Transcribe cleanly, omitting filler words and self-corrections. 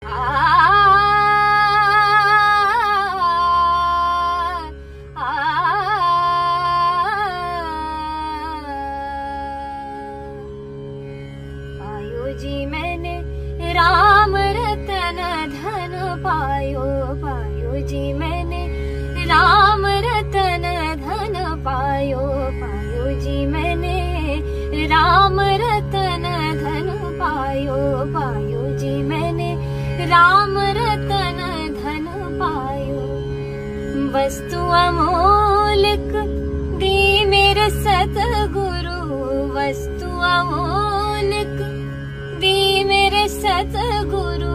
पायो जी मैंने राम रतन धन पायो, पायो जी मैंने राम रतन धन पायो, पायो जी मैंने राम रतन धन पायो, पायो जी मैंने राम रतन धन पायो। वस्तु अमोलक दी मेरे सतगुरु, वस्तु अमोलक दी मेरे सतगुरु,